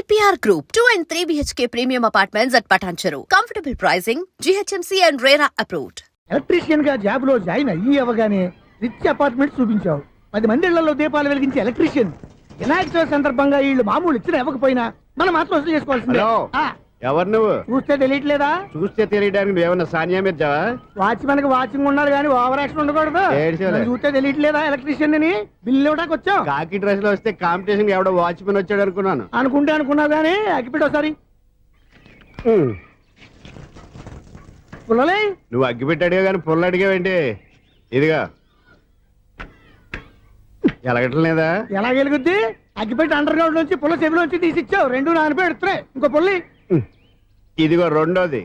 EPR Group, 2 and 3 BHK premium apartments at Patancheru. Comfortable pricing, GHMC and RERA approved. Electrician గా job లో join అయ్యి అవగానే rich apartment చూపించావు. 10 మంది ఇళ్లలో దీపాలు వెలిగించే ఎలక్ట్రీషియన్. వినాయక చవితి సందర్భంగా వీళ్ళు మామూలు ఇచ్చిన ఇవ్వకపోయినా మనం మాత్రం వసూలు చేసుకోవాల్సిందే. ఎవరు నువ్వు? చూస్తే తెలియట్లేదా? చూస్తే తెలియడానికి నువ్వేమన్నా సానియా మీర్జావా? వాచ్మెన్ కి వాచింగ్ ఉండాలి కానీ ఓవర్ యాక్షన్ ఉండకూడదు. చూస్తే తెలియట్లేదా ఎలక్ట్రీషియన్ అని? బిల్లు ఇవ్వడానికి వచ్చాం. కాకి డ్రెస్ లో వస్తే కాంపిటీషన్ ఎవడో వాచ్మెన్ వచ్చాడు అనుకున్నాను. అనుకున్నావు కానీ అగ్గిపెట్టి ఒకసారి పుల్లలే. నువ్వు అగ్గిపెట్టి అడిగా కానీ పుల్ల అడిగావేంటి? ఇదిగా ఎలగటం లేదా? ఎలా వెలుగుద్ది? అగ్గిపెట్టి అండర్ గ్రౌండ్ నుంచి పుల్ల చెవిలోంచి తీసిచ్చావు. 2 నానిపోయి ఎడుతున్నాయి. ఇంకో పుల్లి ఇదిగో రెండోది.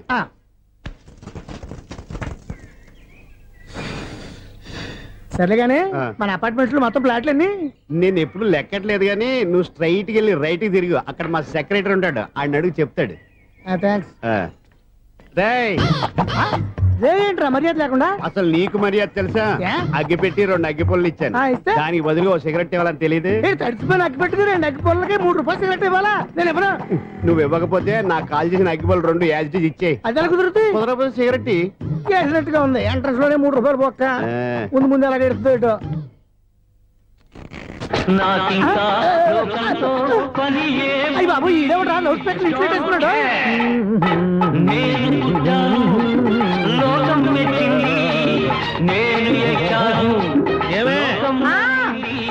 సరేగానే మన అపార్ట్మెంట్ లో మొత్తం ఫ్లాట్లు అన్ని నేను ఎప్పుడు లెక్కట్లేదు కానీ నువ్వు స్ట్రైట్ కి వెళ్ళి రైట్ కి తిరిగి అక్కడ మా సెక్రటరీ ఉంటాడు, ఆయన అడుగు చెప్తాడు. థ్యాంక్స్. ఏంట్రా మర్యాద లేకుండా? అసలు నీకు మర్యాద తెలుసా? అగ్గి పెట్టి 2 అగ్గి పుల్లలు ఇచ్చాను, దానికి బదులుగా 1 సిగరెట్ ఇవ్వాలని తెలియదు. తడిచిపోయిన అగ్గి పెట్టి 2 అగ్గి పుల్లలకి 3 రూపాయలు సిగరెట్ ఇవ్వాలా? నేను ఇవ్వను. నువ్వు ఇవ్వకపోతే నాకు కాల్ చేసిన అగ్గి పుల్లలు 2 యాజిటీస్ ఇచ్చేయి. అది ఎలా కుదురుతుంది? కుదరకపోతే సిగరెట్ చేసినట్టుగా ఉంది. ఎంట్రన్స్ లోనే 3 రూపాయలు పోక్క. ముందు ఎలా ఎడుతుంది ఇటు. అయ్యి బాబు ఈడేవడా లౌడ్ స్పీకర్ ఇంట్లో వేసుకున్నాడు.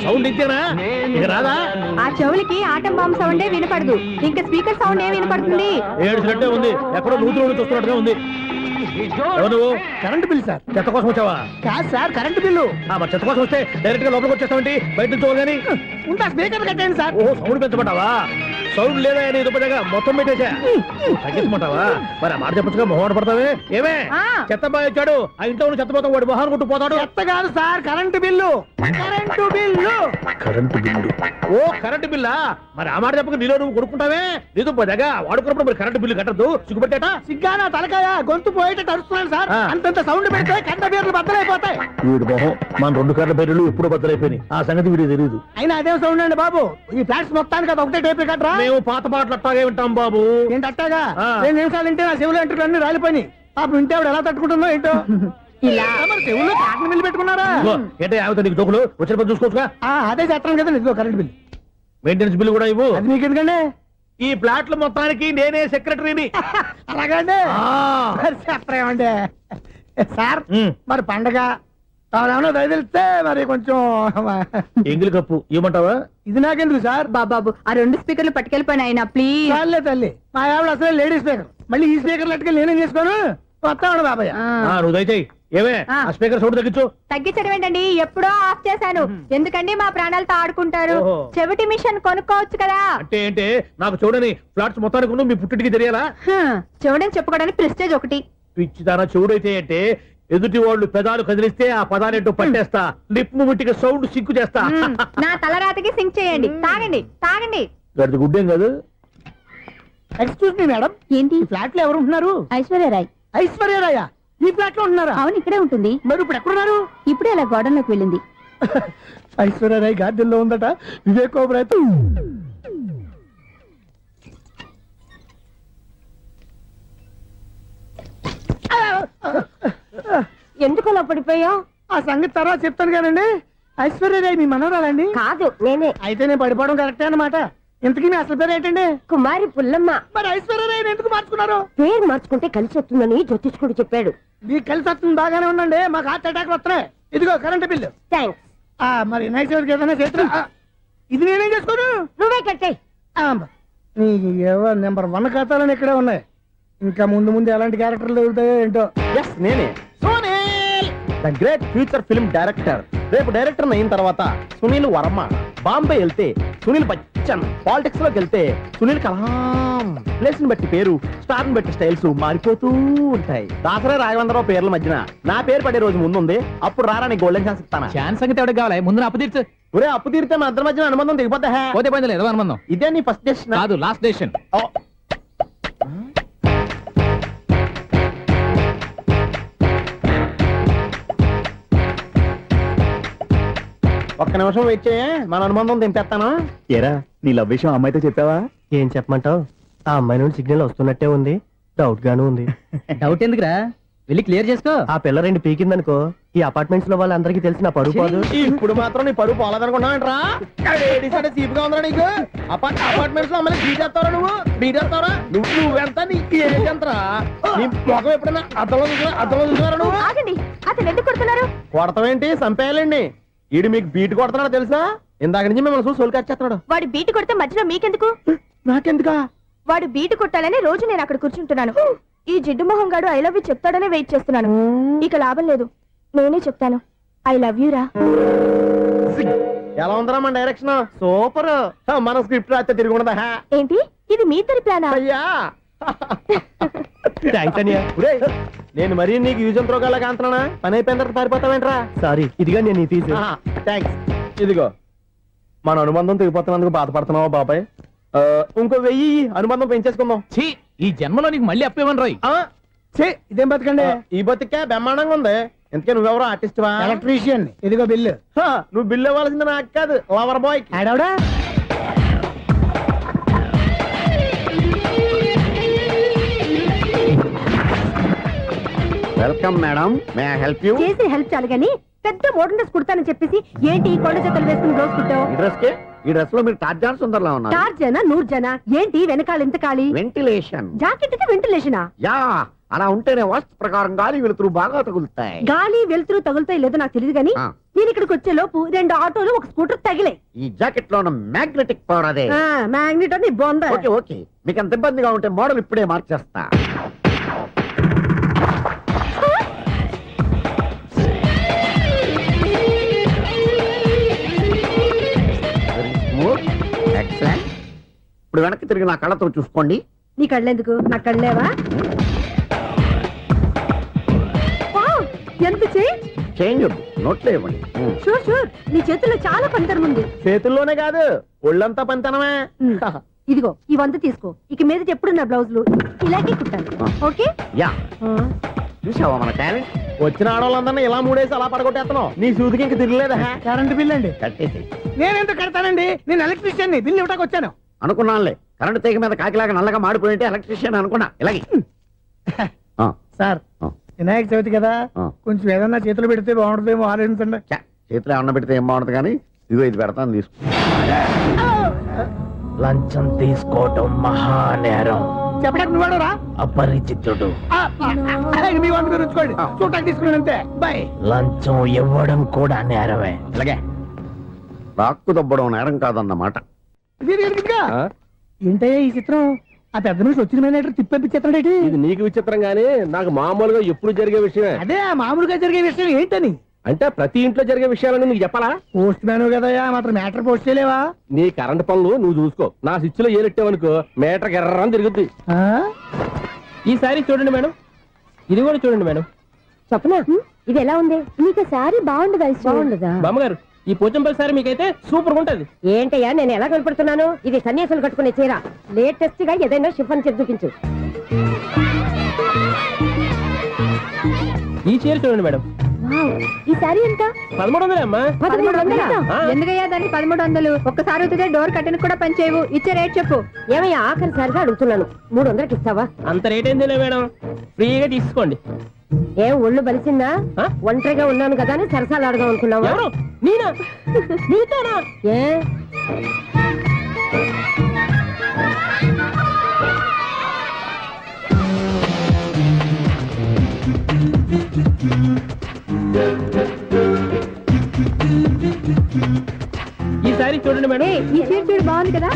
సౌండ్ ఇచ్చానా? ఇక రాదా? ఆ చెవులకి ఆటం బాంబు సౌండే వినపడదు, ఇంకా స్పీకర్ సౌండ్ ఏ వినపడుతుంది? ఏడుసినట్టే ఉంది, ఎక్కడో నూతులు చూస్తున్నట్టుగా ఉంది. నువ్వు కరెంట్ బిల్ సార్. చెత్త కోసం వచ్చావా? కాదు సార్, కరెంట్ బిల్లు. మరి చెత్త కోసం వస్తే డైరెక్ట్ గా లోపలికి వచ్చేస్తావంటి? బయట నుంచి కానీ ఉంటా స్పీకర్ కట్టండి సార్. ఓ సౌండ్ పెంచమంటావా? సౌండ్ లేదా నీ దుప్పగా మొత్తం పెట్టేసా. తగ్గించమంటావా? మరి మాట చెప్పచ్చుగా మొహం పడతావే. ఏమే చెత్త బాగా ఇచ్చాడు, ఆ ఇంట్లో చెత్త పోతాం, వాడు మొహాన్ని కొట్టు పోతాడు. చెత్త కాదు sir, current bill. Current bill. Current bill. ఓ కరెంటు బిల్లా? మరి ఆ మాట చెప్పక నీలో నువ్వు కొడుకుంటావే. నీ దుప్పగా వాడుకున్నప్పుడు మరి కరెంటు బిల్లు కట్టద్దు. సిగ్గుపెట్టాట? సిగ్గానా తలకాయ? గొంతు పోయేటట్టు అరుస్తున్నాను సార్. అంతంత సౌండ్ పెడితే కంట బీర్లు బద్దలైపోతాయి. వీడి మొహం మన 2 కార్ల పేర్లు ఎప్పుడో బద్దలైపోయినాయి. ఆ సంగతి వీడికి తెలియదు. అయినా అదే సౌండ్ అండి బాబు. ఈ ఫ్లాట్స్ మొత్తానికి అది ఒకటే టైప్ కట్టరా? మేము పాత పాటలు అట్టాగే వింటాం బాబు. ఏంటి అట్టాగా? 2 నిమిషాలు వింటే నా చెవులు ఎంటర్ అన్ని రాలిపోయినాయి. పాపం వింటే ఆవిడ ఎలా తట్టుకుంటుందో ఏంటో. ఇలా మరి చెవుల్లో కాటన్ బిల్లు పెట్టుకున్నారా? ఏంటో యావత నీకు జోకులు వచ్చిన పని చూసుకోవచ్చుగా. అదే చేస్తాను కదా. ఇదిగో కరెంట్ బిల్. మెయింటెనెన్స్ బిల్లు కూడా ఇవ్వు. అది మీకు ఎందుకండి? ఈ ప్లాట్ల మొత్తానికి నేనే సెక్రటరీని. అలాగండి. చెప్పరేమండి సార్. మరి పండగ ఏమన్నా దయదలిస్తే మరి కొంచెం ఎంగిలి కప్పు ఇవ్వమంటావా? ఇది నాకెందుకు సార్? బాబాబు ఆ 2 స్పీకర్లు పట్టుకెళ్ళిపోయిన ఆయన ప్లీజ్. చాలే తల్లి, మా ఆవిడ అసలే లేడీ స్పీకర్. మళ్ళీ ఈ స్పీకర్లు అట్టుకెళ్ళి నేనేం చేసుకోను? వస్తాడు బాబాయ్. నువ్వు దయచేయి. ఏమే ఆ స్పీకర్ సౌండ్ తగ్గించు. తగ్గించడం ఏంటండి, ఎప్పుడో ఆఫ్ చేశాను. ఎందుకండి మా ప్రాణాలతో ఆడుకుంటారు? చెవిటి మిషన్ కొనుక్కోవచ్చు కదా. అంటే ఏంటే నాకు చూడని ఫ్లాట్స్ మొత్తానికి మీ పుట్టింటికి తెలియాలా? చెవిడని చెప్పుకోవడానికి ప్రెస్టేజ్ ఒకటి. పిచ్చి తన చెవుడైతే అంటే ఎదుటి వాళ్ళు పెదాలు కదిలిస్తే ఆ పదాలేంటో పట్టేస్తా. లిప్ ముట్టికి సౌండ్ సింకు చేస్తా. నా తలరాతకి సింక్ చేయండి. తాగండి తాగండి. గడిది గుడ్డేం కాదు. ఎక్స్క్యూజ్ మీ మేడం, ఏంటి? ఫ్లాట్ లో ఎవరు ఉంటున్నారు? ఐశ్వర్యరాయ్. ఐశ్వర్యరాయ ఈ ఫ్లాట్ లో ఉంటున్నారా? అవును, ఇక్కడే ఉంటుంది. మరి ఇప్పుడు ఎక్కడున్నారు? ఇప్పుడే అలా గోడంలోకి వెళ్ళింది. ఐశ్వర్యరాయ్ గార్డెన్ లో ఉందట. వివేక్ ఓబరాయ్ ఎందుకు అలా పడిపోయావు? ఆ సంగతి తర్వాత చెప్తాను కానండి. ఐశ్వర్యరాయ్ మీ మనవరాలండి? కాదు, నేనే. అయితే నేను పడిపోవడం కరెక్టే అన్నమాట. ఇంతకీ మీ అసలు పేరు ఏంటండి? కుమారి పుల్లమ్మ. మరి ఐశ్వర్యరాయ్ ఎందుకు మార్చుకున్నారు? పేరు మార్చుకుంటే కలిసి వస్తుందని జ్యోతిష్కుడు చెప్పాడు. మీకు కలిసి వస్తుంది, బాగానే ఉండండి. మాకు హార్ట్ అటాక్ వస్తున్నాయి. ఇదిగో కరెంట్ బిల్లు. థ్యాంక్స్. మరి నైట్ ఏదైనా చేస్తా. ఇది నేనేం చేసుకోను? నువ్వే కట్టే. నెంబర్ 1 ఖాతాలని ఇక్కడే ఉన్నాయి. ఇంకా ముందు ముందు ఎలాంటి క్యారెక్టర్లు దొరుకుతాయో ఏంటో. నేనే the great future film director. రేపు డైరెక్టర్ అయిన తర్వాత సునీల్ వర్మ. బాంబే వెళ్తే సునీల్ బచ్చన్. పాలిటిక్స్ లోకి వెళ్తే సునీల్ కలాం. ప్లేస్ ని బట్టి పేరు, స్టార్ ని బట్టి స్టైల్స్ మారిపోతూ ఉంటాయి. దాసరా రాఘవేంద్రరావు పేర్ల మధ్యన నా పేరు పడే రోజు ముందుంది. అప్పుడు రారా నీ గోల్డెన్ ఛాన్స్ ఇస్తానా? ఛాన్స్ సంగతి ఎవరికి కావాలి? ముందు అప్పు తీర్చు. ఒరే అప్పు తీరితే మన ఇద్దరి మధ్యన అనుబంధం దిగిపోతా. పోతే పోయింది లేదు అనుబంధం. ఇదే నీ ఫస్ట్ డెస్టినేషన్ కాదు, లాస్ట్ డెసిషన్. ఒక్క నిమిషం వెయిట్ చేయ, మన అనుబంధం దింపేస్తాను. ఏరా నీ లవ్ విషయం అమ్మాయితో చెప్పావా? ఏం చెప్పమంటావు? ఆ అమ్మాయి నుండి సిగ్నల్ వస్తున్నట్టే ఉంది, డౌట్ గాను ఉంది. డౌట్ ఎందుకురా, వెళ్ళి క్లియర్ చేసుకో. ఆ పిల్ల రెండు పీకిందనుకో, ఈ అపార్ట్మెంట్స్ లో వాళ్ళందరికీ తెలిసిన పరువు పోదు. ఇప్పుడు మాత్రం నీ పరువు పోలేదనుకున్నావంటరా? సీపుగా ఉందా నీకు? అపార్ట్మెంట్స్ లో అమ్మని బీటేస్తావరా నువ్వు? బీటేస్తావరా నువ్వెంత? నీకు ఏంటంతరా? నీ ముఖం ఎప్పుడైనా అర్థంలో చూసారా నువ్వు? ఆగండి, అతను ఎందుకు కొడుతున్నారు? కొడతావేంటి? చంపేయాలండి. ఈడు మీకు బీట్ కొడుతున్నాడు తెలుసా? ఇందాక నుంచి మిమ్మల్ని చూసి సోల్కొచ్చేస్తున్నాడు. వాడు బీటు కొడితే మధ్యలో మీకెందుకు? నాకెందుకా? వాడు బీటు కొట్టాలని రోజు నేను అక్కడ కూర్చుంటున్నాను. ఈ జిడ్డు మొహం గాడు ఐ లవ్ యూ చెప్తాడనే వెయిట్ చేస్తున్నాను. ఇక లాభం లేదు, నేనే చెప్తాను ఐ లవ్ యూ రా. ఎలా ఉందరా మన డైరెక్షన్? సూపర్. మన స్క్రిప్ట్ రాస్తే తిరిగి ఉండదా? ఏంటి ఇది మీ ఇద్దరి ప్లానా? అయ్యా నేను మరీ నీకు యూజ్ త్రోగాలా కాంతనా? పని అయిపోయిన తర్వాత పారిపోతావేంట్రా? సారీ, ఇదిగా నేను తీసు. థ్యాంక్స్. ఇదిగో మన అనుబంధం తెగిపోతున్నందుకు బాధపడుతున్నావా బాబాయ్? ఇంకో 1000 అనుబంధం పెంచేసుకుందాం. ఛీ, ఈ జన్మలో నీకు మళ్ళీ అప్పేమని రాయి. ఇదేం బతకండి? ఈ బతికే బ్రహ్మాండంగా ఉంది. ఎందుకే నువ్వెవరో ఆర్టిస్ట్ వా? ఎలక్ట్రీషియన్. ఇదిగో బిల్లు. నువ్వు బిల్లు ఇవ్వాల్సింది నాకు కాదు, లవర్ బాయ్. ఆడవడా? Welcome madam, may I help you? చేసి హెల్ప్ చాలు గాని పెద్ద మోడల్ డ్రెస్ కుడతానని చెప్పేసి ఏంటి ఈ కొండ జతలు వేసుకుని రోజు కుట్టావు? ఈ డ్రెస్ లో మీరు టార్జాన్ సుందర్లా ఉన్నారు. చార్జనా 100 జనా? ఏంటి వెనకాల ఎంత ఖాళీ? వెంటిలేషన్. జాకెట్ కి వెంటిలేషనా? యా, అలా ఉంటేనే వాస్తు ప్రకారం గాలి వెలుతురు బాగా తగులుతాయి. గాలి వెలుతురు తగులుతాయి లేదో నాకు తెలియదు గానీ నేను ఇక్కడికి వచ్చే లోపు 2 ఆటోలు ఒక స్కూటర్ తగిలే. ఈ జాకెట్ లో ఉన్న మ్యాగ్నెటిక్ పవర్ అదే. మ్యాగ్నెట్ అని బొంద. ఓకే ఓకే, మీకు అంత ఇబ్బందిగా ఉంటే మోడల్ ఇప్పుడే మార్చేస్తా. ఎక్సలెంట్. ఇప్పుడు వెనక్కి తిరిగి నా కళ్ళతో చూసుకోండి. నీ కళ్ళెందుకు? నా కళ్ళేవా? ఎంత చేంజ్ వద్దు, నోట్లో ఇవ్వండి. షూర్ షూర్, నీ చేతుల్లో చాలా పంతరం ఉంది. చేతుల్లోనే కాదు, ఒళ్ళంతా పంతనమే. ఇదిగో ఈ 100 తీసుకో. ఇక మీద ఎప్పుడు నా బ్లౌజులు ఇలాగే కుట్టాను. ఓకే? యా, చూసావా మన టాలెంట్? వచ్చిన ఆడవాళ్ళందరినీ ఇలా మూడేసి అలా పడగొట్టేస్తున్నావు. నీ సూదికి ఇంక తిరగలేదా? కరెంట్ బిల్ అండి. కట్టేసి. నేనెందుకు కడతానండి? నేను ఎలక్ట్రీషియన్. బిల్లు ఇవ్వడానికి వచ్చాను. అనుకున్నానులే, కరెంట్ తీగ మీద కాకిలాగా నల్లగా మాడిపోయింటే ఎలక్ట్రీషియన్ అనుకున్నా. ఇలాగే సార్, వినాయక చవితి కదా, కొంచెం ఏదన్నా చేతులు పెడితే బాగుంటుందేమో ఆలోచించండి. చేతిలో అన్న పెడితే ఏం బాగుంటుంది కానీ ఇదిగో ఇది పెడతాను, తీసుకో. లంచం తీసుకోవటం మహానేరం. చెప్పడానికి నువ్వాడరా? అపరిచితుడు. మీ వంట మీరు ఉంచుకోండి, చూడటానికి తీసుకున్నాను అంతే. బాయ్. లంచం ఇవ్వడం కూడా నేరమే. ఇలాగే రాక్కు దబ్బడం నేరం కాదన్నమాట. ఏంటయ్యా ఈ చిత్రం? ఆ పెద్ద నుంచి వచ్చిన మేనేటర్ తిప్పించేస్తాడేటి? ఇది నీకు విచిత్రం గానీ నాకు మామూలుగా ఎప్పుడు జరిగే విషయమే. అదే మామూలుగా జరిగే విషయం ఏంటని? అంటే ప్రతి ఇంట్లో జరిగే విషయాలను నీకు చెప్పాలా? పోస్ట్ మ్యాన్ కదయ్యా, మాత్రం మ్యాటర్ పోస్ట్ చేయలేవా? నీ కరెంట్ పనులు నువ్వు చూసుకో. నా స్విచ్ లో ఏలెట్టావనుకో మీటర్ ఎర్రని తిరుగుద్ది. ఈసారి చూడండి మేడం, ఇది కూడా చూడండి మేడం. చెప్పనా ఇది ఎలా ఉంది? నీకు సారీ బాగుండదా? బాగుండదా? బామ్మగారు, ఈ పోచంపల్లి సారీ మీకైతే సూపర్ ఉంటది. ఏంటయ్యా నేను ఎలా కనపడుతున్నాను? ఇది సన్యాసులు కట్టుకునే చీర. లేటెస్ట్ గా ఏదైనా షిఫాన్ చేసి చూపించు. ఈ చీర చూడండి మేడం. ఈ సారీ ఎంత? 1300 అమ్మా. 1300? ఎందుకయ్యా దాన్ని 1300? ఒక్కసారి అవుతుందే డోర్ కట్టను కూడా పనిచేయవు. ఇచ్చే రేట్ చెప్పు. ఏమయ్యా ఆఖరిసారిగా అడుగుతున్నాను, 300కి ఇస్తావా? అంత రేట్ ఏంది మేడం, ఫ్రీగా తీసుకోండి. ఏం ఒళ్ళు బలిసిందా? ఒంటరిగా ఉన్నాను కదా అని సరసాలు అడదాం అనుకున్నావా? నేనా? నీతోనా? ఏ ఈ సారీ చూడండి మేడం. ఈ చీర చూడు, బాగుంది కదా?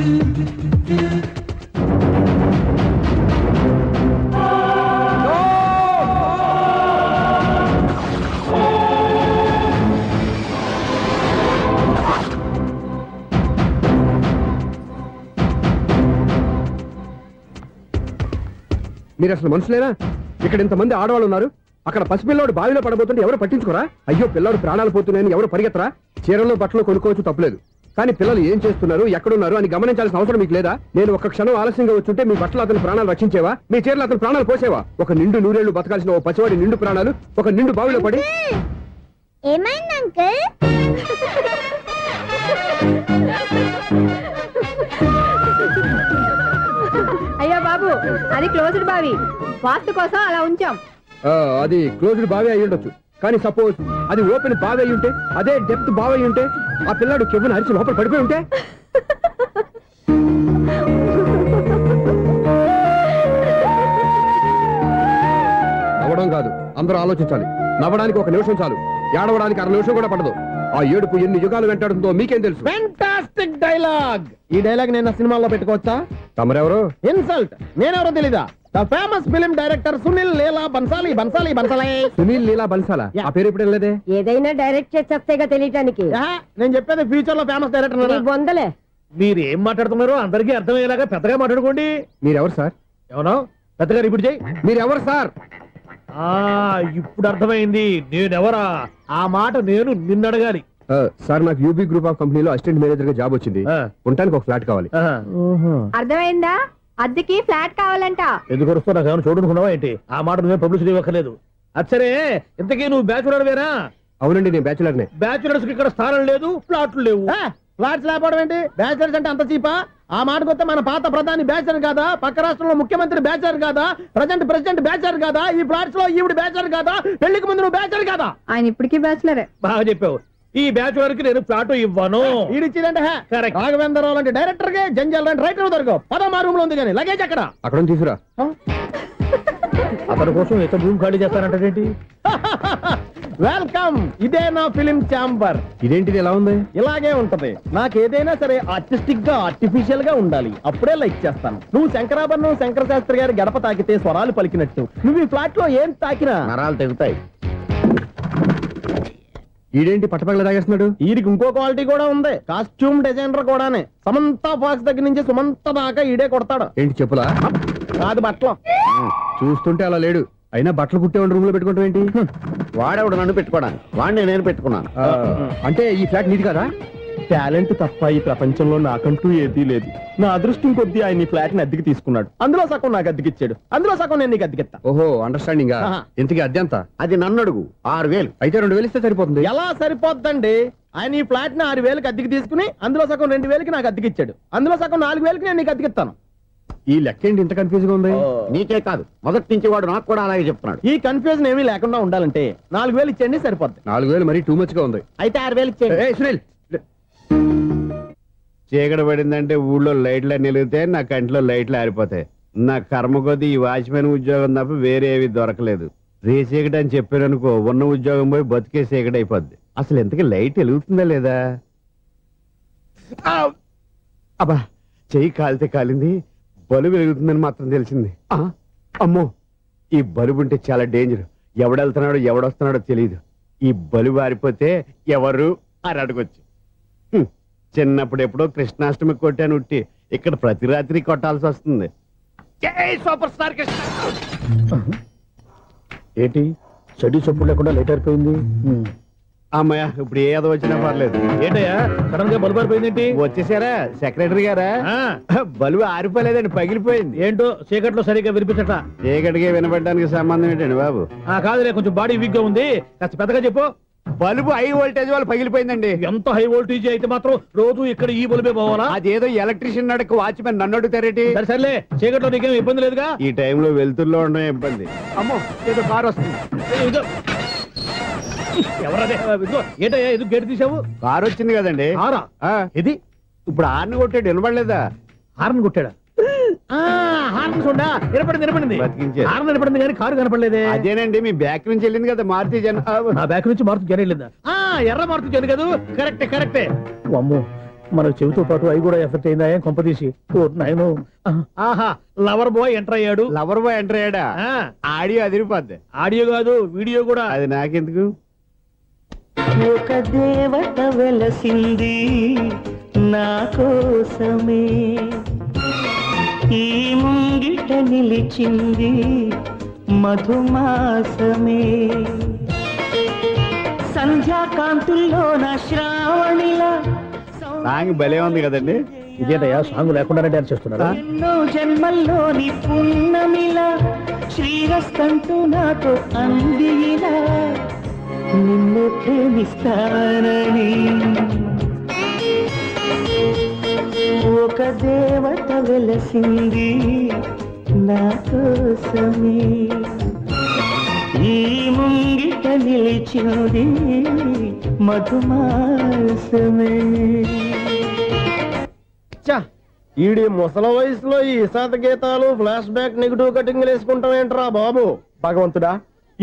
మీరు అసలు మనుషులేనా? ఇక్కడ ఇంతమంది ఆడవాళ్ళు ఉన్నారు, అక్కడ పసిపిల్లాడు బావిలో పడబోతుంటే ఎవరు పట్టించుకోరా? అయ్యో పిల్లాడు ప్రాణాలు పోతున్నాయని ఎవరు పరిగెత్తరా? చీరలు బట్టలు కొనుక్కోవచ్చు, తప్పులేదు. కానీ పిల్లలు ఏం చేస్తున్నారు, ఎక్కడున్నారు అని గమనించాల్సిన అవసరం మీకు లేదా? నేను ఒక క్షణం ఆలస్యంగా వచ్చుంటే మీ బట్టలు అతని ప్రాణాలు రక్షించేవా? మీ చీరలు అతని ప్రాణాలు పోసేవా? ఒక నిండు నూరేళ్లు బతకాల్సిన ఓ పసివాడి నిండు ప్రాణాలు ఒక నిండు బావిలో పడి. ఏమైంది అంకుల్? అది క్లోజ్డ్ బావి వాస్తు కోసం అలా ఉంచాం. అది క్లోజ్డ్ బావి అయి ఉండొచ్చు, కానీ సపోజ్ అది ఓపెన్ బావి అయి ఉంటే, అదే డెప్త్ బావి అయి ఉంటే, ఆ పిల్లాడు కెవ్వున అరిచి లోపల పడిపోయి ఉంటే, నవ్వడం కాదు, అందరూ ఆలోచించాలి. నవ్వడానికి 1 నిమిషం చాలు, ఏడవడానికి 1/2 నిమిషం కూడా పడదు. ఆ ఏడుపు ఎన్ని యుగాలు వెంటాడుతుందో మీకేం తెలుసు? Fantastic dialogue. ఈ డైలాగ్ నేను సినిమాలో పెట్టుకోవచ్చా? తమరెవరు? ఇన్సల్ట్. నేనెవరో తెలీదా? The famous film director Sunil Leela Bansali. Sunil Leela బన్సాలా? ఆ పేరు ఇప్పుడు వెళ్ళలేదే. ఏదైనా డైరెక్ట్ చేసేస్తేగా తెలియటానికి. నేను చెప్పేది ఫ్యూచర్ లో ఫేమస్ డైరెక్టర్. బొందలే. మీరు ఏం మాట్లాడుతున్నారో అందరికీ అర్థమయ్యేలాగా పెద్దగా మాట్లాడుకోండి. మీరెవరు సార్? ఎవరో పెద్దగా రిపీట్ చేయి. మీరెవరు సార్? ఇప్పుడు అర్థమైంది నేనెవరా. ఆ మాట నేను నిన్నడగాలి. సార్, నాకు యూబీ గ్రూప్ ఆఫ్ కంపెనీలో అసిస్టెంట్ మేనేజర్ గా జాబ్ వచ్చింది. ఉండటానికి 1 ఫ్లాట్ కావాలి. అర్థమైందా? అద్దెకి ఫ్లాట్ కావాలంట. ఎందుకు వస్తున్నా నాకు ఏమైనా చూడనుకున్నావా ఏంటి? ఆ మాట నువ్వే పబ్లిసిటీ ఇవ్వక్కర్లేదు. అచ్చరే, ఇంతకీ నువ్వు బ్యాచులర్ వేరా? అవునండి, నేను బ్యాచులర్నే. బ్యాచులర్స్ కి ఇక్కడ స్థానం లేదు, ప్లాట్లు లేవు. ఫ్లాట్స్ లేకపోవడం ఏంటి? బ్యాచిలర్స్ అంటే అంత చీపా? ఆ మాటకొస్తే మన పాత ప్రధాని బ్యాచర్ కాదా? పక్క రాష్ట్రంలో ముఖ్యమంత్రి బ్యాచర్ కాదా? ప్రెసిడెంట్ బ్యాచర్ కాదా? ఈ ఫ్లాట్స్ లో ఈవిడ బ్యాచర్ కాదా? పెళ్లికి ముందు నువ్వు బ్యాచర్ కాదా? ఆయన ఇప్పటికీ బ్యాచులరే. బాగా చెప్పావు. ఈ బ్యాచులర్ కి నేను ప్లాట్ ఇవ్వను. ఈడిచ్చిందంటే Correct. రాఘవేంద్రరావు లాంటి డైరెక్టర్ గా జంజల్ లాంటి రైటర్ దొరకవు. 10వ రూమ్ లో ఉంది కానీ లగేజ్ అక్కడ. అక్కడ నుంచి తీసుకురా. అతని కోసం ఎంత భూమి ఖాళీ చేస్తానంటే వెల్కమ్. ఇదే నా ఫిలిం ఛాంబర్. ఇదేంటిది ఎలా ఉంది? ఇలాగే ఉంటది. నాకు ఏదైనా సరే ఆర్టిస్టిక్ గా ఆర్టిఫిషియల్ గా ఉండాలి, అప్పుడే లైక్ చేస్తాను. నువ్వు శంకరాభరణం శంకర శాస్త్రి గారి గడప తాకితే స్వరాలు పలికినట్టు నువ్వు ఈ ఫ్లాట్ లో ఏం తాకినా నరాలు తెగుతాయి. ఈడేంటి పట్టపగల తాగేస్తున్నాడు? వీరికి ఇంకో క్వాలిటీ కూడా ఉంది. కాస్ట్యూమ్ డిజైనర్ కూడానే. సమంత ఫాక్స్ దగ్గర నుంచి సుమంత దాకా ఈడే కొడతాడు. ఏంటి చెప్పులా? కాదు బట్టలు. చూస్తుంటే అలా లేడు. అయినా బట్టలు కుట్టేవాడి రూమ్ లో పెట్టుకుంటాం ఏంటి? వాడేవాడు నన్ను పెట్టుకోవడానికి, వాడిని నేను పెట్టుకున్నాను. అంటే ఈ ఫ్లాట్ నీది కదా? టాలెంట్ తప్ప ఈ ప్రపంచంలో నాకంటూ ఏదీ లేదు. నా అదృష్టం కొద్దీ ఆయన ఈ ఫ్లాట్ ని అద్దెకి తీసుకున్నాడు. అందులో సగం నాకు అద్దెకిచ్చాడు, అందులో సగం నేను నీకు అద్దెకిస్తా. ఓహో, అండర్స్టాండింగ్. ఆహా. ఇంతకీ అద్దె ఎంత? అది నన్ను అడుగు. 6,000. అయితే 2,000 ఇస్తే సరిపోతుంది. ఎలా సరిపోద్దండి? ఆయన ఈ ఫ్లాట్ ని 6,000కి అద్దెకి తీసుకుని అందులో సగం 2,000కి నాకు అద్దెకిచ్చాడు, అందులో సగం 4,000కి నేను నీకు అద్దెకిస్తాను. ఈ లెక్క ఏంటి ఇంత కన్ఫ్యూజ్ గా ఉంది? నీకే కాదు, మొదటి నుంచి వాడు నాకు కూడా అలాగే చెప్తున్నాడు. ఈ కన్ఫ్యూజన్ ఏమీ లేకుండా ఉండాలంటే 4,000 ఇచ్చేయండి, సరిపోద్ది. 4,000 మరీ టూ మచ్ గా ఉంది. అయితే 6,000 ఇచ్చేయండి. ఏయ్, సునీల్, చీకటి పడిందంటే ఊళ్ళో లైట్లు నిలిగితే నా కంటిలో లైట్లు ఆరిపోతాయి. నా కర్మ కొద్దీ ఈ వాచ్మెన్ ఉద్యోగం తప్ప వేరే ఏవి దొరకలేదు. రేచీకటి అని చెప్పారనుకో, ఉన్న ఉద్యోగం పోయి బతికే చీకటి అయిపోద్ది. అసలు ఎంతకీ లైట్ వెలుగుతుందా లేదా? అబ్బా, చెయ్యి కాలితే కాలింది, బలుబు వెలుగుతుందని మాత్రం తెలిసింది. అమ్మో, ఈ బలుబు ఉంటే చాలా డేంజర్. ఎవడెళ్తున్నాడో ఎవడొస్తున్నాడో తెలియదు. ఈ బలుబు ఆరిపోతే ఎవరు అని అడగొచ్చు. చిన్నప్పుడు ఎప్పుడో కృష్ణాష్టమి కొట్టాను ఉట్టి, ఇక్కడ ప్రతి రాత్రి కొట్టాల్సి వస్తుంది. జై సూపర్ స్టార్ కృష్ణ. ఏంటి చెడు చెప్పుడు లేకుండా లేట్ అయిపోయింది. అమ్మయ్య, ఇప్పుడు ఏదో వచ్చినా పర్లేదు. ఏంటయ్యా సడన్ గా బల్బు అయిపోయింది? వచ్చేసారా సెక్రటరీ గారా? బలుబు ఆరిపోలేదండి, పగిలిపోయింది. ఏంటో చీకట్లో సరిగ్గా వినిపించట. చీకటికి వినపడడానికి సంబంధం ఏంటండి బాబు? కాదులే, కొంచెం బాడీ వీక్ గా ఉంది, కాస్త పెద్దగా చెప్పు. బల్బు హై వోల్టేజ్ వాళ్ళు పగిలిపోయిందండి. ఎంత హై వోల్టేజ్ అయితే మాత్రం రోజు ఇక్కడ ఈ బల్బే పోవాలా? అదేదో ఎలక్ట్రీషియన్ నడక వాచ్మెన్ నన్ను అడుగుతారేటి? సరే సర్లే, చీకట్లో నీకేం ఇబ్బంది లేదుగా? ఈ టైంలో వెళ్తుల్లో ఉండడం ఇబ్బంది. అమ్మో, ఏదో కారు వస్తుంది. ఇదిగో. ఎవరదే? ఇదిగో, ఏంటయ్యా ఎందుకు గేట్ తీసావు? కారు వచ్చింది కదండి. కారా? ఇది ఇప్పుడు ఆర్ని కొట్టాడు, వినపడలేదా? హార్న్ కొట్టాడా? హార్న్ చూడా వినపడింది. బతికించాడు. హార్న్ వినపడింది కానీ కారు కనపడలేదే. అదేనండి, మీ బ్యాక్ నుంచి వెళ్ళింది కదా మారుతి జన. నా బ్యాక్ నుంచి మారుతి జన వెళ్ళిందా? ఎర్ర మారుతి జన కదా? కరెక్టే. అమ్మో, మన చెవితో పాటు అవి కూడా ఎఫెక్ట్ అయిందా? ఏం కొంపదీసి? నాయను, ఆహా, లవర్ బాయ్ ఎంటర్ అయ్యాడు. లవర్ బాయ్ ఎంటర్ అయ్యాడా? ఆడియో అదిరిపోద్ది. ఆడియో కాదు, వీడియో కూడా. అది నాకెందుకు? ఒక దేవత వెలసింది నా కోసమే, ఈ ముంగిట నిలిచింది మధుమాసమే, సంధ్యాకాంతుల్లో నా శ్రావణిలా సాంగ్ భలే ఉంది కదండి. ఇదేంటయ్యా సాంగ్ లేకుండానే డాన్స్ చేస్తున్నారా? ఎన్నో జన్మల్లోని పున్నమిలా శ్రీరస్తంటూ నాతో అందిలా నిన్ను ప్రేమిస్తానని, ఒక దేవత వెలసింది నా కోసమే ఈ ముంగిట నిలిచింది మధుమాసమే. ఈడి ముసల వయసులో ఈ ఇసాత గీతాలు ఫ్లాష్ బ్యాక్ నెగిటివ్ కటింగ్ వేసుకుంటాం ఏంట్రా బాబు. భగవంతుడా,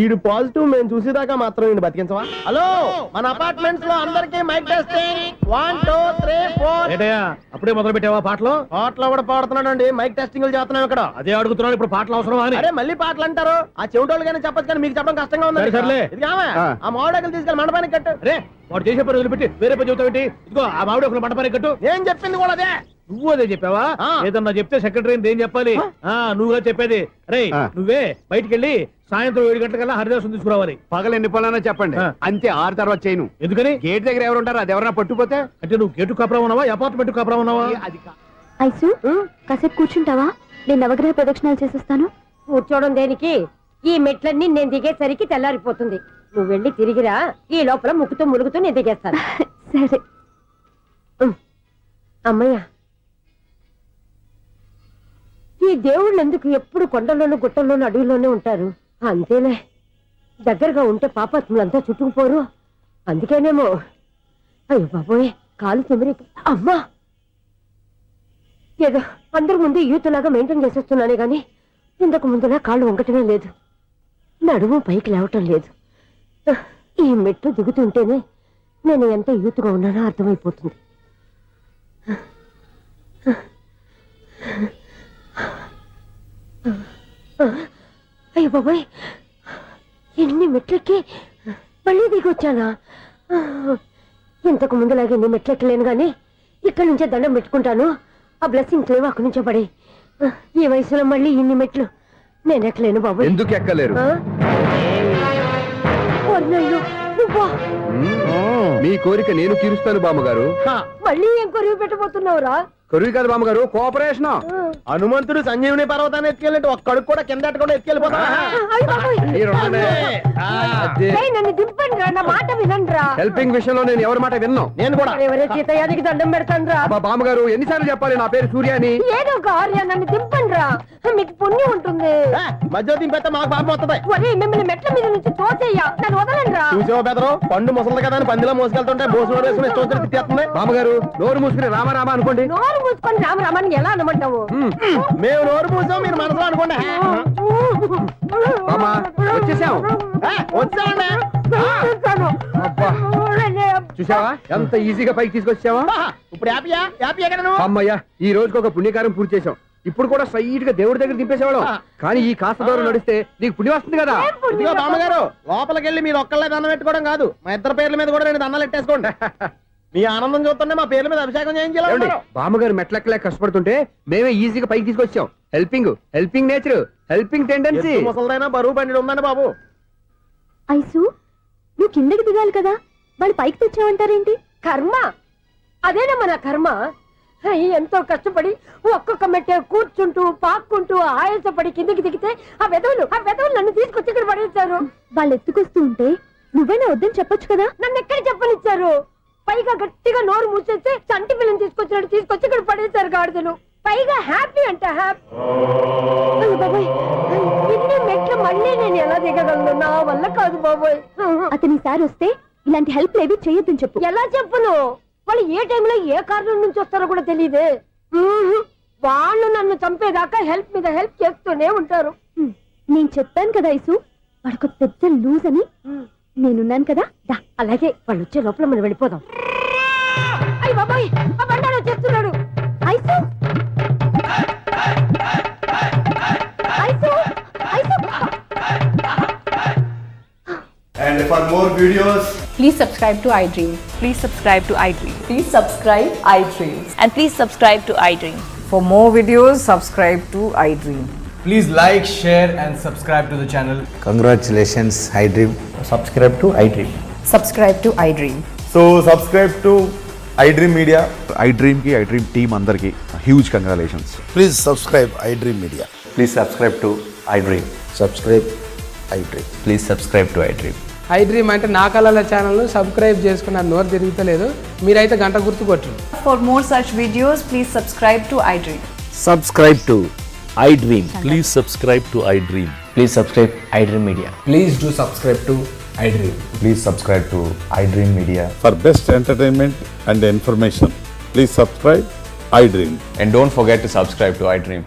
ఈడు పాజిటివ్ మేము చూసేదాకా మాత్రం ఈయన బతికించవా. హలో, మన అపార్ట్మెంట్స్ లో అందరికి మైక్ టెస్టింగ్ 1 2 3 4. ఏంటయ్యా అప్పుడే మొదలు పెట్టావా పాటలు? పాటలు కూడా పాడుతున్నాడు అండి, మైక్ టెస్టింగ్ చేస్తున్నాం ఇక్కడ. అదే అడుగుతున్నాను, ఇప్పుడు పాటలు అవసరమా అని. అరే మళ్ళీ పాటలు అంటారు, ఆ చెవిటోళ్ళు కానీ చెప్పచ్చు కానీ మీకు చెప్పడం కష్టంగా ఉంది. సర్లే. ఇది కావా, ఆ మామిడాకులు తీసుకెళ్ళి మండపానికి కట్టు. అరే వాడు చేసే పని వదిలిపెట్టి వేరే పని చెబుతావు ఏంటి? ఇదిగో ఆ మామిడి ఒకరు మంటపానికి కట్టు. నేను చెప్పింది కూడా అదే. నువ్వు అదే చెప్పావా? ఆ. ఏదన్నా చెప్తే సెక్రటరీ ఏం చెప్పాలి? నువ్వుగా చెప్పేది. అరే ఆ. నువ్వే బయటికి వెళ్ళి సాయంత్రం 7 గంటలకల్లా హరిదాసం తీసుకురావాలి. పగలు ఎన్ని పనులన్నా చెప్పండి, ఆ. అంతే. 6 తర్వాత చేయను. ఎందుకని? గేట్ దగ్గర ఎవరు ఉంటారు, అది ఎవరన్నా పట్టుపోతే అంటే నువ్వు గేటు కాపురా ఉన్నావా, అపార్ట్మెంట్ కాపురా ఉన్నావా? అది ఐసు కాసేపు కూర్చుంటావా? నేను నవగ్రహ ప్రదక్షిణాలు చేసేస్తాను. కూర్చోవడం దేనికి? ఈ మెట్లన్నీ నేను దిగేసరికి తెల్లారిపోతుంది. నువ్వు వెళ్ళి తిరిగిరా, ఈ లోపల ముక్కుతూ ములుగుతూ నేను దిగేస్తాను. సరే. అమ్మయ్య, ఈ దేవుళ్ళు ఎందుకు ఎప్పుడు కొండల్లోనూ గుట్టల్లోనూ అడవిలోనే ఉంటారు? అంతేలే, దగ్గరగా ఉంటే పాపాత్ములంతా చుట్టుకుపోరు. అందుకేనేమో. అయ్యో బాబోయ్, కాలు తిమిరి. అమ్మా, ఏదో అందరి ముందు యూత్లాగా మెయింటైన్ చేసేస్తున్నానే గాని ఇంతకు ముందులా కాళ్ళు వంకటమే లేదు, నడుము పైకి లేవటం లేదు. ఈ మెట్లు దిగుతుంటేనే నేను ఎంత యూత్గా ఉన్నానో అర్థమైపోతుంది. అయ్యో బాబాయ్, ఎన్ని మెట్లెక్కి మళ్ళీ దిగొచ్చానా? ఇంతకు ముందులాగే ఎన్ని మెట్లెక్కలేను గాని ఇక్కడి నుంచే దండం పెట్టుకుంటాను. ఆ బ్లెస్సింగ్ లేవు అక్కడి నుంచే పడే. ఈ వయసులో మళ్ళీ ఇన్ని మెట్లు నేను ఎక్కలేను బాబు. ఎందుకు ఎక్కలేరు? మీ కోరిక నేను తీరుస్తాను బామ్మగారు. మళ్ళీ ఏం కొరివి పెట్టబోతున్నావురా? కొరువి కాదు బామ్మగారు, కోఆపరేషన్. హనుమంతుడు సంజీవుని పర్వతాన్ని ఎత్తుకెళ్ళి ఒక్కడికి కూడా కింద ఎట్టకుండా ఎత్తుకెళ్ళిపోతా. నన్ను దింపండి రా, నా మాట వినండి రా. హెల్పింగ్ విషయంలో నేను ఎవరి మాట విన్నాను. నేను కూడా. ఎవరే సీతయ్యానికి దండం పెడతాను రా. బామ్మగారు ఎన్నిసార్లు చెప్పాలి నా పేరు సూర్య అని? ఏదో ఒక ఆర్య, నన్ను దింపండి రా, మీకు పుణ్యం ఉంటుంది. మధ్య దింపేస్తే మాకు పాపం వస్తుంది. ఒరే, మిమ్మల్ని మెట్ల మీద నుంచి తోసేయ్యా, నన్ను వదలండి రా. చూసావో బెదరు, పండు ముసలి కదా అని పందిలో మోసుకెళ్తుంటే బోసు వేసుకుని ఇష్టం తిట్టేస్తుంది. బామ్మగారు నోరు మూసుకుని రామారామ అనుకోండి. నోరు మూసుకొని రామరామాన్ని ఎలా అనమంటావు? మేము నోరు మూసాం, మీరు మనసులో అనుకోండి. బామ్మ వచ్చేసాం. వచ్చామండి. అబ్బా, చూసావా ఎంత ఈజీగా పైకి తీసుకొచ్చావా? ఇప్పుడు హ్యాపీ కదా నువ్వు? అమ్మయ్యా, ఈ రోజుకి ఒక పుణ్యకారం పూర్తి చేసాం. ఇప్పుడు కూడా స్ట్రైట్ గా దేవుడి దగ్గర దింపేసేవాళ్ళం. కానీ ఈ కాస్త దూరం నడిస్తే నీకు పుణ్యం వస్తుంది కదా. ఇదిగో బామ్మగారు, లోపలికి వెళ్ళి మీరు ఒక్కళ్ళే దండం పెట్టుకోవడం కాదు, మా ఇద్దరు పేర్ల మీద కూడా 2 దండాలు ఎట్టేసుకోండి. మీ ఆనందం చూస్తుంటే మా పేర్ల మీద అభిషేకం చేయించాలి. బామ్మగారు మెట్లెక్కలే కష్టపడుతుంటే మేమే ఈజీగా పైకి తీసుకొచ్చాం. Helping nature, helping tendency. ముసలిదైనా బరువు బండి ఉందండి బాబు. ఐసు నువ్వు కిందకి దిగాలి కదా, వాళ్ళు పైకి తెచ్చావంటారేంటి? కర్మ, అదేనమ్మా నా కర్మ. ఎంతో కష్టపడి ఒక్కొక్క మెట్టే కూర్చుంటూ పాక్కుంటూ ఆయాసపడి కిందికి దిగితే ఆ వెధవులు నన్ను తీసుకొచ్చి ఇక్కడ పడేశారు. వాళ్ళు ఎత్తుకొస్తూ ఉంటే నువ్వేనా వద్దని చెప్పొచ్చు కదా. నన్ను ఎక్కడ చెప్పనిచ్చారు? పైగా గట్టిగా నోరు మూసేస్తే చంటి పిల్లని తీసుకొచ్చినట్టు తీసుకొచ్చి ఇక్కడ పడేశారు గాడిదలు. పైగా హ్యాపీ అంటే హ్యాపీ. బాబోయ్, ఇన్ని మెట్లు మళ్ళీ నేను ఎలా దిగగలను? నా వల్ల కాదు బాబోయ్. అతని సారి వస్తే ఇలాంటి హెల్ప్ లేవి చేయొద్దని చెప్పు. ఎలా చెప్పును? వాళ్ళు ఏ టైంలో ఏ కారణం నుంచి వస్తారో కూడా తెలియదే. వాళ్ళు నన్ను చంపేదాకా హెల్ప్ మీద హెల్ప్ చేస్తూనే ఉంటారు. నేను చెప్పాను కదా ఐసు, వాడికి పెద్ద లూజ్ అని. నేనున్నాను కదా. అలాగే, వాళ్ళు వచ్చే లోపల మనం వెళ్ళిపోదాం. అయ్య బాబాయ్, ఆ బండారు వచ్చేస్తున్నాడు. Ice ice ice. And for more videos, please subscribe to iDream. Please subscribe to iDream. Please subscribe iDream. And please subscribe to iDream. For more videos, subscribe to iDream. please like, share and subscribe to the channel. Congratulations, iDream. Subscribe to iDream. Subscribe to iDream. So subscribe to iDream Media. iDream ki iDream team andarki huge congratulations. Please subscribe iDream Media. Please subscribe to iDream. Subscribe iDream. Please subscribe to iDream. iDream అంటే నా కళల channel subscribe చేసుకున్న నోరు తిరుగుతలేదు. మీరైతే గంట గుర్తు కొట్టండి. For more such videos, please subscribe to iDream. Subscribe to iDream. Please subscribe to iDream. Please subscribe iDream Media. Please do subscribe to iDream. Please subscribe to iDream Media. For best entertainment and information, please subscribe iDream. And don't forget to subscribe to iDream.